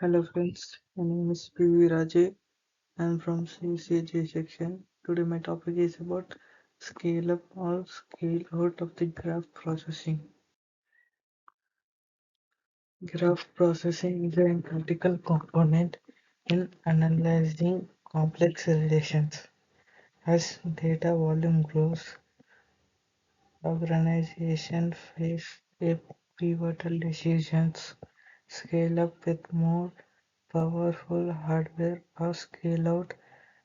Hello friends, my name is PV Rajay. I'm from CCJ section. Today my topic is about scale up or scale out of the graph processing. Graph processing is a critical component in analyzing complex relations. As data volume grows, organizations face a pivotal decisions: scale up with more powerful hardware or scale out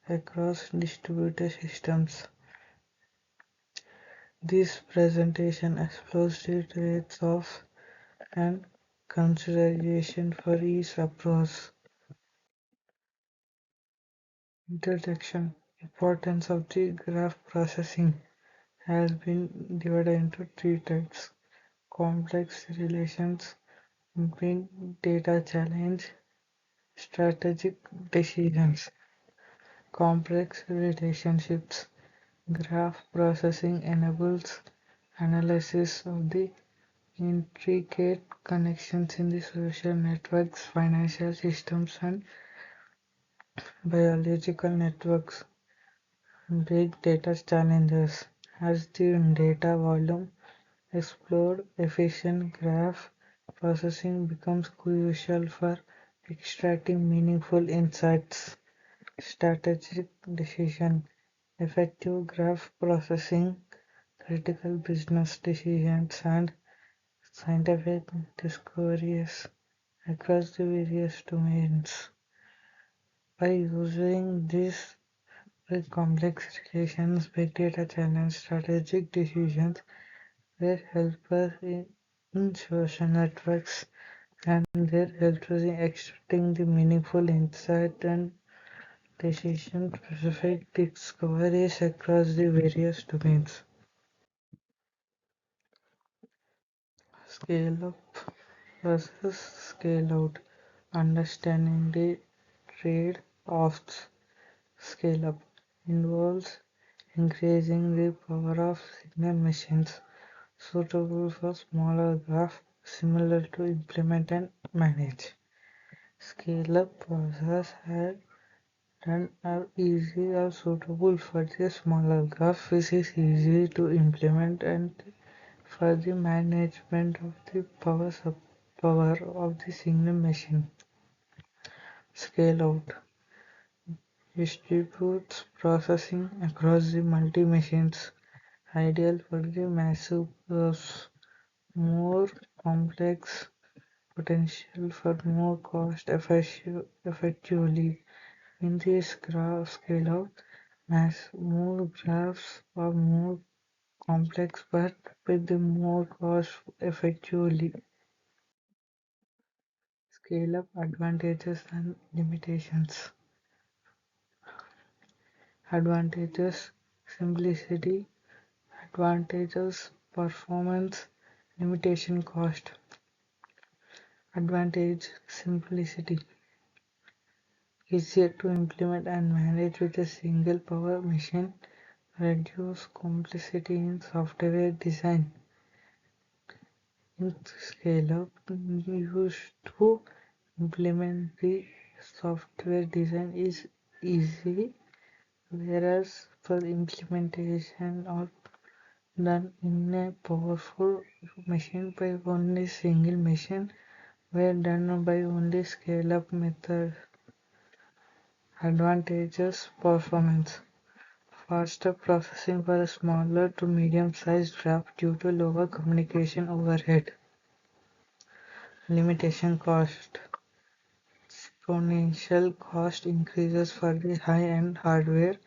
across distributed systems. This presentation explores the trade-offs and consideration for each approach. Introduction: Importance of the graph processing has been divided into three types: complex relations, big data challenge, strategic decisions. Complex relationships. Graph processing enables analysis of the intricate connections in the social networks, financial systems, and biological networks. Big data challenges. As the data volume explodes, efficient graph processing becomes crucial for extracting meaningful insights. Strategic decision. Effective graph processing, critical business decisions, and scientific discoveries across the various domains. By using these complex relations, big data challenge strategic decisions that help us in social networks and that help us in extracting the meaningful insight and decision specific discoveries across the various domains. Scale up versus scale out. Understanding the trade offs. Scale up involves increasing the power of signal machines suitable for smaller graphs similar to implement and manage. Scale up process had done are easy or suitable for the smaller graph which is easy to implement and for the management of the power of the signal machine. Scale out distributes processing across the multi-machines, ideal for the massive graphs, more complex, potential for more effectively. In this graph scale-out, more graphs are more complex but with the more cost effectively. Scale-up advantages and limitations. Advantages: simplicity. Advantages: performance. Limitation: cost. Advantage: simplicity. Easier to implement and manage with a single power machine. Reduce complexity in software design. In scale-up, used to implement the software design is easy, whereas for implementation or done in a powerful machine by only single machine were done by only scale-up method. Advantages: performance. Faster processing for a smaller to medium-sized graph due to lower communication overhead. Limitation: cost. Exponential cost increases for the high-end hardware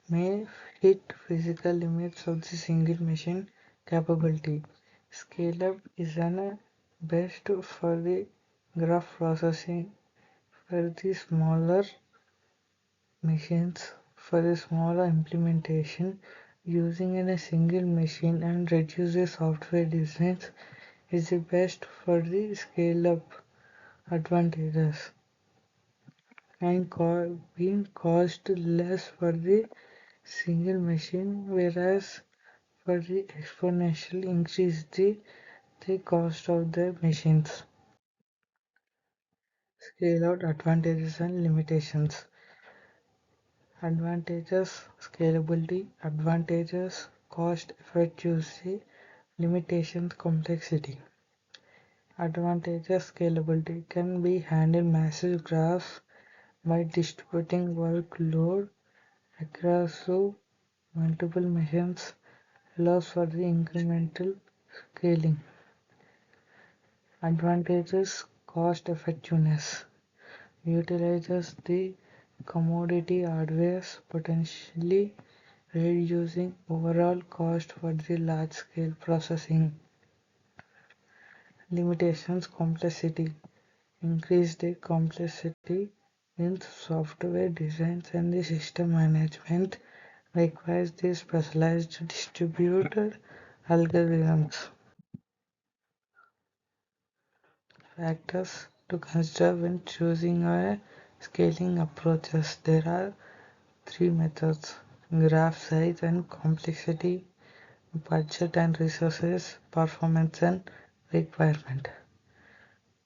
may hit physical limits of the single machine capability. Scale-up is best for the graph processing for the smaller machines. For a smaller implementation, using in a single machine and reduce the software designs is the best for the scale-up advantages and being cost less for the single machine, whereas for the exponential increase the cost of the machines. Scale out advantages and limitations. Advantages scalability, advantages cost effectiveness, limitations complexity. Advantages scalability can be handled massive graphs by distributing workload across multiple machines, allows for the incremental scaling. Advantages cost effectiveness utilizes the commodity hardwares, potentially reducing overall cost for the large scale processing. Limitations complexity increase the complexity in software designs and the system management requires the specialized distributed algorithms. Factors to consider when choosing a scaling approaches. There are three methods: graph size and complexity, budget and resources, performance and requirement.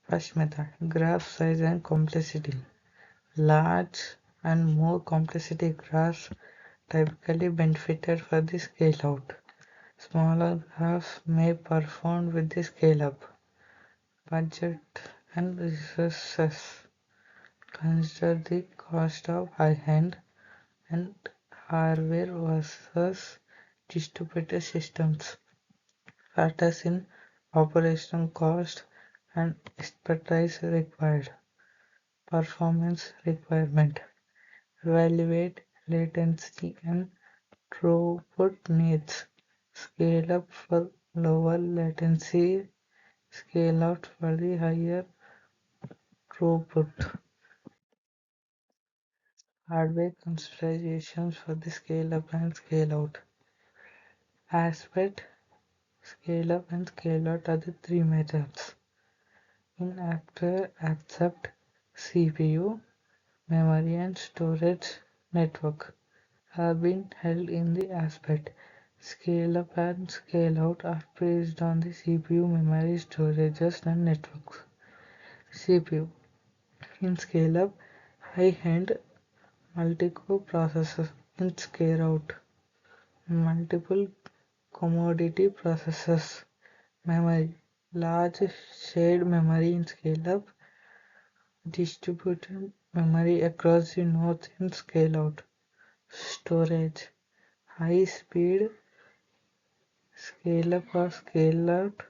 First method: graph size and complexity. Large and more complexity graphs typically benefited for the scale out. Smaller graphs may perform with the scale up. Budget and resources. Consider the cost of high-end and hardware versus distributed systems. Factors in operational cost and expertise required. Performance requirement. Evaluate latency and throughput needs. Scale up for lower latency, scale out for the higher throughput. Hardware considerations for the scale up and scale out. Aspect, scale up and scale out are the three methods. In after accept CPU, memory and storage network have been held in the aspect. Scale up and scale out are based on the CPU, memory, storages and networks. CPU. In scale up, high-end multi-core processors. In scale out, multiple commodity processors. Memory. Large shared memory in scale up, distributed memory across the nodes in scale out. Storage. High speed scale up or scale out,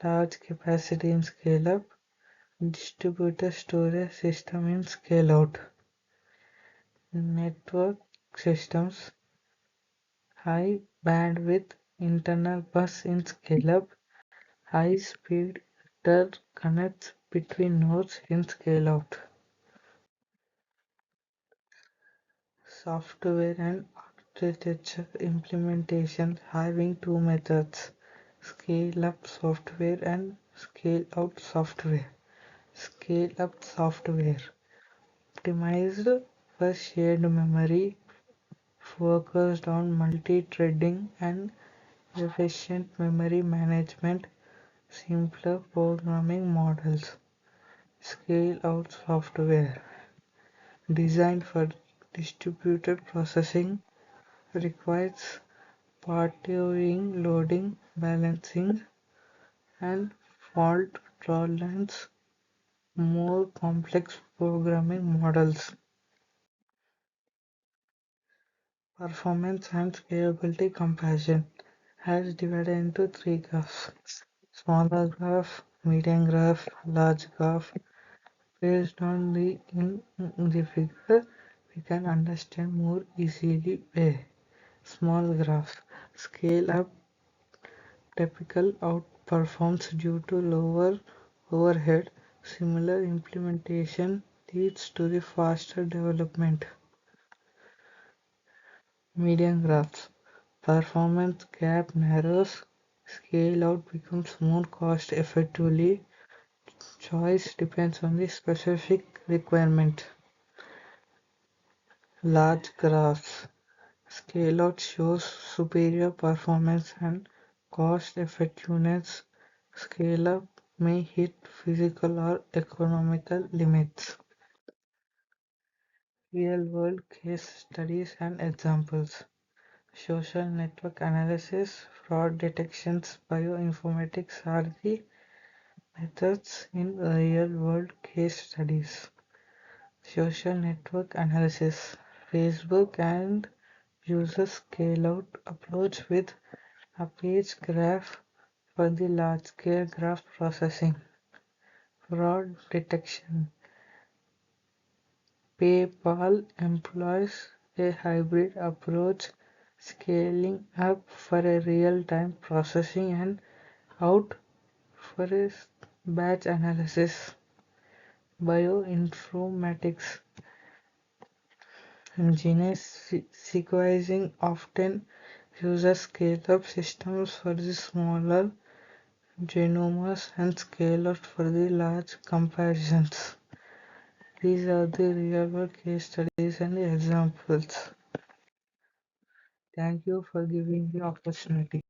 large capacity in scale up, distributed storage system in scale out. Network systems. High bandwidth internal bus in scale up, high speed interconnects between nodes in scale out. Software and architecture implementation having two methods: scale up software and scale out software. Scale up software optimized for shared memory, focused on multi-threading and efficient memory management, simpler programming models. Scale out software designed for distributed processing, requires partying, loading, balancing, and fault tolerance, more complex programming models. Performance and scalability comparison has divided into three graphs: smaller graph, medium graph, large graph. Based on the figure, we can understand more easily way. Small graph scale up typical outperforms due to lower overhead. Similar implementation leads to the faster development. Median graphs performance gap narrows, scale out becomes more cost effectively. Choice depends on the specific requirement. Large graphs scale out shows superior performance and cost effectiveness. Scale up may hit physical or economical limits. Real-world case studies and examples: social network analysis, fraud detections, bioinformatics are the methods in real-world case studies. Social network analysis: Facebook and uses scale-out approach with a page graph for the large-scale graph processing. Fraud detection: PayPal employs a hybrid approach, scaling up for a real-time processing and out for a batch analysis. Bioinformatics: gene sequencing often uses scale-up systems for the smaller genomes and scale-out for the large comparisons. These are the real-world case studies and examples. Thank you for giving the opportunity.